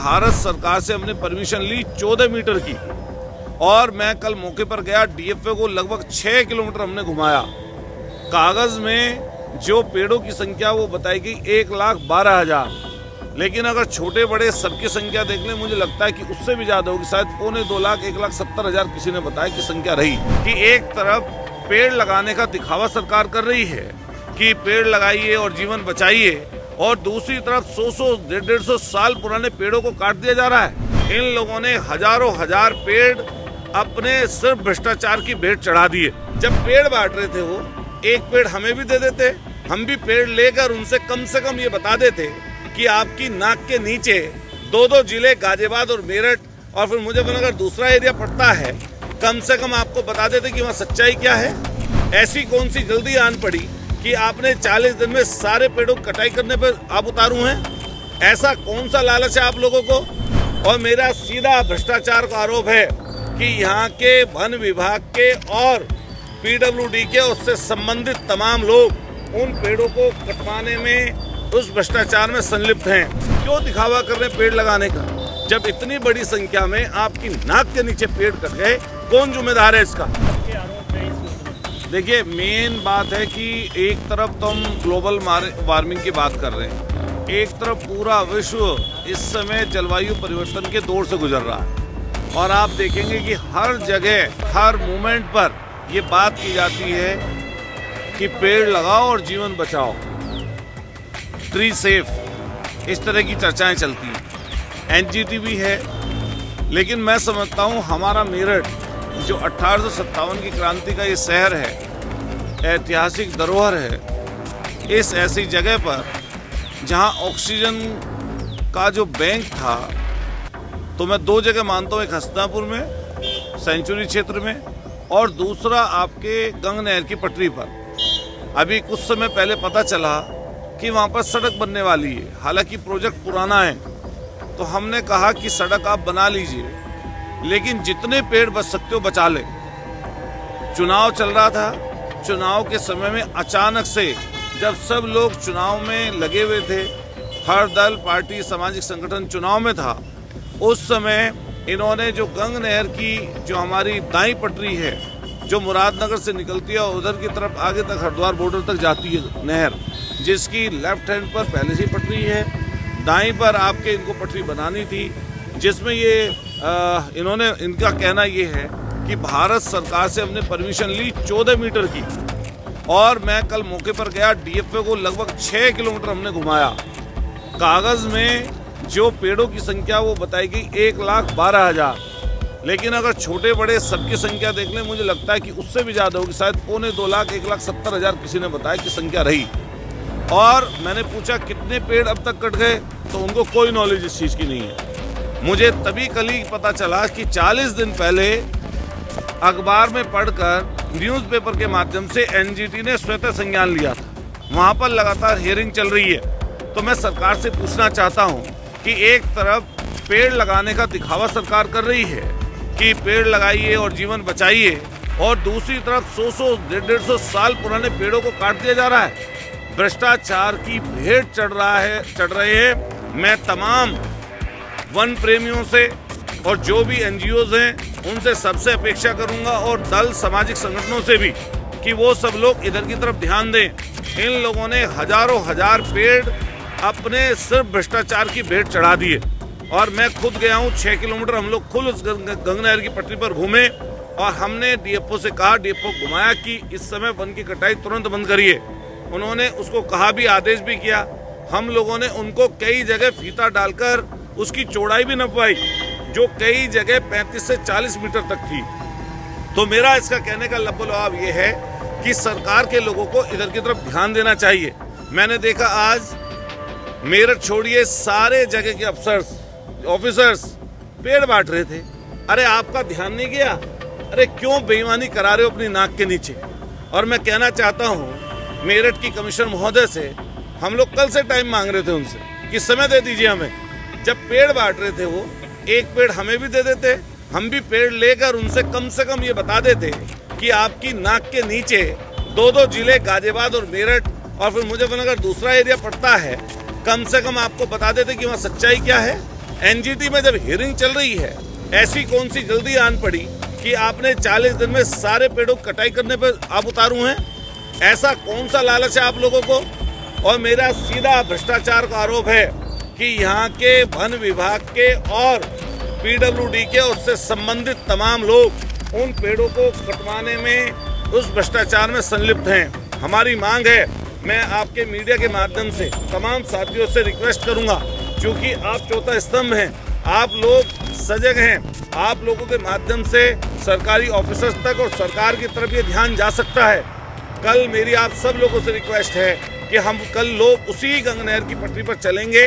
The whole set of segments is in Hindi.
भारत सरकार से हमने परमिशन ली 14 मीटर की, और मैं कल मौके पर गया, डीएफओ को लगभग 6 किलोमीटर हमने घुमाया। कागज में जो पेड़ों की संख्या वो बताई गई 1,12,000, लेकिन अगर छोटे बड़े सबकी संख्या देख लें, मुझे लगता है कि उससे भी ज्यादा होगी, शायद 2.25 लाख 1,70,000 किसी ने बताया कि संख्या रही। कि एक तरफ पेड़ लगाने का दिखावा सरकार कर रही है कि पेड़ लगाइए और जीवन बचाइए, और दूसरी तरफ 100-150 साल पुराने पेड़ों को काट दिया जा रहा है। इन लोगों ने हजारों हजार पेड़ अपने सिर्फ भ्रष्टाचार की भेंट चढ़ा दिए। जब पेड़ बांट रहे थे वो, एक पेड़ हमें भी दे देते, हम भी पेड़ लेकर उनसे कम से कम ये बता देते कि आपकी नाक के नीचे 2-2 जिले गाजियाबाद और मेरठ और फिर मुजफ्फरनगर दूसरा एरिया पड़ता है, कम से कम आपको बता देते कि वहाँ सच्चाई क्या है। ऐसी कौन सी जल्दी आन पड़ी कि आपने 40 दिन में सारे पेड़ों की कटाई करने पर आप उतारू हैं? ऐसा कौन सा लालच है आप लोगों को? और मेरा सीधा भ्रष्टाचार का आरोप है कि यहाँ के वन विभाग के और पीडब्ल्यूडी के उससे संबंधित तमाम लोग उन पेड़ों को कटवाने में, उस भ्रष्टाचार में संलिप्त हैं। क्यों दिखावा कर रहे हैं पेड़ लगाने का, जब इतनी बड़ी संख्या में आपकी नाक के नीचे पेड़ कट गए? कौन जिम्मेदार है इसका? देखिए, मेन बात है कि एक तरफ तो हम ग्लोबल वार्मिंग की बात कर रहे हैं, एक तरफ पूरा विश्व इस समय जलवायु परिवर्तन के दौर से गुजर रहा है, और आप देखेंगे कि हर जगह हर मोमेंट पर ये बात की जाती है कि पेड़ लगाओ और जीवन बचाओ, ट्री सेफ, इस तरह की चर्चाएं चलती हैं। एनजीटी भी है, लेकिन मैं समझता हूँ हमारा मेरठ जो 1857 की क्रांति का ये शहर है, ऐतिहासिक धरोहर है, इस ऐसी जगह पर जहाँ ऑक्सीजन का जो बैंक था, तो मैं 2 जगह मानता हूँ, एक हस्तिनापुर में सेंचुरी क्षेत्र में, और दूसरा आपके गंग नहर की पटरी पर। अभी कुछ समय पहले पता चला कि वहाँ पर सड़क बनने वाली है, हालांकि प्रोजेक्ट पुराना है, तो हमने कहा कि सड़क आप बना लीजिए, लेकिन जितने पेड़ बच सकते हो बचा ले। चुनाव चल रहा था, चुनाव के समय में अचानक से जब सब लोग चुनाव में लगे हुए थे, हर दल पार्टी सामाजिक संगठन चुनाव में था, उस समय इन्होंने जो गंग नहर की जो हमारी दाईं पटरी है, जो मुरादनगर से निकलती है और उधर की तरफ आगे तक हरिद्वार बॉर्डर तक जाती है नहर, जिसकी लेफ्ट हैंड पर पहले से पटरी है, दाईं पर आपके इनको पटरी बनानी थी, जिसमें ये इन्होंने, इनका कहना ये है कि भारत सरकार से हमने परमिशन ली 14 मीटर की, और मैं कल मौके पर गया, डीएफओ को लगभग 6 किलोमीटर हमने घुमाया। कागज में जो पेड़ों की संख्या वो बताई गई 1,12,000, लेकिन अगर छोटे बड़े सबकी संख्या देख लें, मुझे लगता है कि उससे भी ज्यादा होगी, शायद 2.25 लाख 1,70,000 किसी ने बताया कि संख्या रही। और मैंने पूछा कितने पेड़ अब तक कट गए, तो उनको कोई नॉलेज इस चीज की नहीं है। मुझे तभी कल ही पता चला कि 40 दिन पहले अखबार में पढ़कर, न्यूज़पेपर के माध्यम से एनजीटी ने स्वतः संज्ञान लिया था, वहां पर लगातार हियरिंग चल रही है। तो मैं सरकार से पूछना चाहता हूं कि एक तरफ पेड़ लगाने का दिखावा सरकार कर रही है कि पेड़ लगाइए और जीवन बचाइए, और दूसरी तरफ 100-150 साल पुराने पेड़ों को काट दिया जा रहा है। भ्रष्टाचार की भेंट चढ़ रहे हैं। मैं तमाम वन प्रेमियों से और जो भी एनजीओज हैं उनसे सबसे अपेक्षा करूंगा, और दल सामाजिक संगठनों से भी, कि वो सब लोग इधर की तरफ ध्यान दें। इन लोगों ने हजारों हजार पेड़ अपने सिर्फ भ्रष्टाचार की भेंट चढ़ा दिए, और मैं खुद गया हूँ 6 किलोमीटर, हम लोग खुद उस गंग नहर की पटरी पर घूमे, और हमने डीएफओ से कहा, डीएफओ घुमाया कि इस समय वन की कटाई तुरंत बंद करिए। उन्होंने उसको कहा भी, आदेश भी किया। हम लोगों ने उनको कई जगह फीता डालकर उसकी चौड़ाई भी नपवाई, जो कई जगह 35 से 40 मीटर तक थी। तो मेरा इसका कहने का लबोलवाब ये है कि सरकार के लोगों को इधर की तरफ ध्यान देना चाहिए। मैंने देखा आज मेरठ छोड़िए, सारे जगह के अफसर्स, ऑफिसर्स पेड़ बांट रहे थे। अरे आपका ध्यान नहीं गया? अरे क्यों बेईमानी करा रहे हो अपनी नाक के नीचे? और मैं कहना चाहता हूँ मेरठ की कमिश्नर महोदय से, हम लोग कल से टाइम मांग रहे थे उनसे कि समय दे दीजिए हमें। जब पेड़ बांट रहे थे वो, एक पेड़ हमें भी दे देते, हम भी पेड़ लेकर उनसे कम ये बता देते कि आपकी नाक के नीचे 2-2 जिले गाजियाबाद और मेरठ और फिर मुजफ्फरनगर दूसरा एरिया पड़ता है, कम से कम आपको बता देते कि वहाँ सच्चाई क्या है। एनजीटी में जब हियरिंग चल रही है, ऐसी कौन सी जल्दी आन पड़ी कि आपने 40 दिन में सारे पेड़ों की कटाई करने पर आप उतारू हैं? ऐसा कौन सा लालच है आप लोगों को? और मेरा सीधा भ्रष्टाचार का आरोप है कि यहाँ के वन विभाग के और पीडब्ल्यूडी के उससे संबंधित तमाम लोग उन पेड़ों को कटवाने में, उस भ्रष्टाचार में संलिप्त हैं। हमारी मांग है, मैं आपके मीडिया के माध्यम से तमाम साथियों से रिक्वेस्ट करूंगा, क्योंकि आप चौथा स्तंभ हैं, आप लोग सजग हैं, आप लोगों के माध्यम से सरकारी ऑफिसर्स तक और सरकार की तरफ ये ध्यान जा सकता है। कल मेरी आप सब लोगों से रिक्वेस्ट है कि हम कल लोग उसी गंगनहर की पटरी पर चलेंगे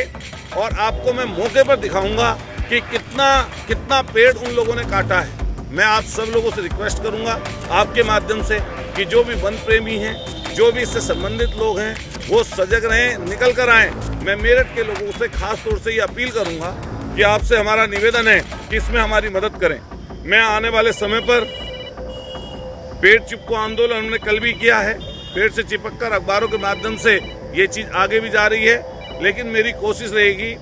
और आपको मैं मौके पर दिखाऊंगा कि कितना पेड़ उन लोगों ने काटा है। मैं आप सब लोगों से रिक्वेस्ट करूंगा आपके माध्यम से कि जो भी वन प्रेमी हैं, जो भी इससे संबंधित लोग हैं, वो सजग रहें, निकल कर आएँ। मैं मेरठ के लोगों से खास तौर से ये अपील करूंगा कि आपसे हमारा निवेदन है कि इसमें हमारी मदद करें। मैं आने वाले समय पर पेड़ चिपको आंदोलन हमने कल भी किया है, पेड़ से चिपक कर अखबारों के माध्यम से ये चीज़ आगे भी जा रही है, लेकिन मेरी कोशिश रहेगी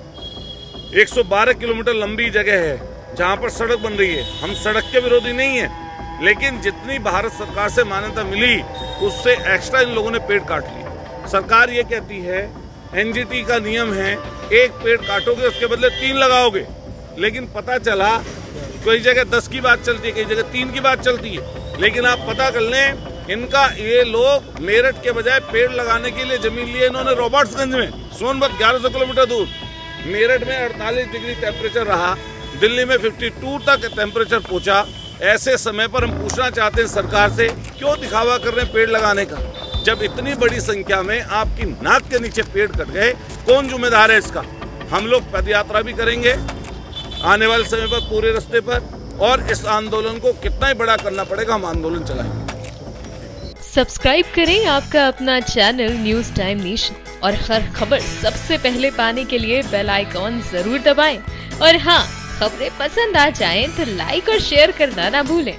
112 किलोमीटर लंबी जगह है जहाँ पर सड़क बन रही है। हम सड़क के विरोधी नहीं हैं, लेकिन जितनी भारत सरकार से मान्यता मिली उससे एक्स्ट्रा इन लोगों ने पेड़ काट लिए। सरकार ये कहती है, एनजीटी का नियम है, एक पेड़ काटोगे उसके बदले 3 लगाओगे, लेकिन पता चला कोई जगह 10 की बात चलती है, कई जगह 3 की बात चलती है। लेकिन आप पता कर लें, इनका ये लोग मेरठ के बजाय पेड़ लगाने के लिए जमीन लिए इन्होंने रॉबर्ट्सगंज में, सोनभद्र 1100 किलोमीटर दूर। मेरठ में 48 डिग्री टेम्परेचर रहा, दिल्ली में 52 तक टेम्परेचर पहुंचा। ऐसे समय पर हम पूछना चाहते हैं सरकार से, क्यों दिखावा कर रहे हैं पेड़ लगाने का? जब इतनी बड़ी संख्या में आपकी नाक के नीचे पेड़ कट गए, कौन जिम्मेदार है इसका? हम लोग पदयात्रा भी करेंगे आने वाले समय पर पूरे रास्ते पर, और इस आंदोलन को कितना ही बड़ा करना पड़ेगा, हम आंदोलन चलाएंगे। सब्सक्राइब करें आपका अपना चैनल न्यूज टाइम नेशन, और हर खबर सबसे पहले पाने के लिए बेल आइकॉन जरूर दबाएं। और हाँ, खबरें पसंद आ जाएं तो लाइक और शेयर करना ना भूलें।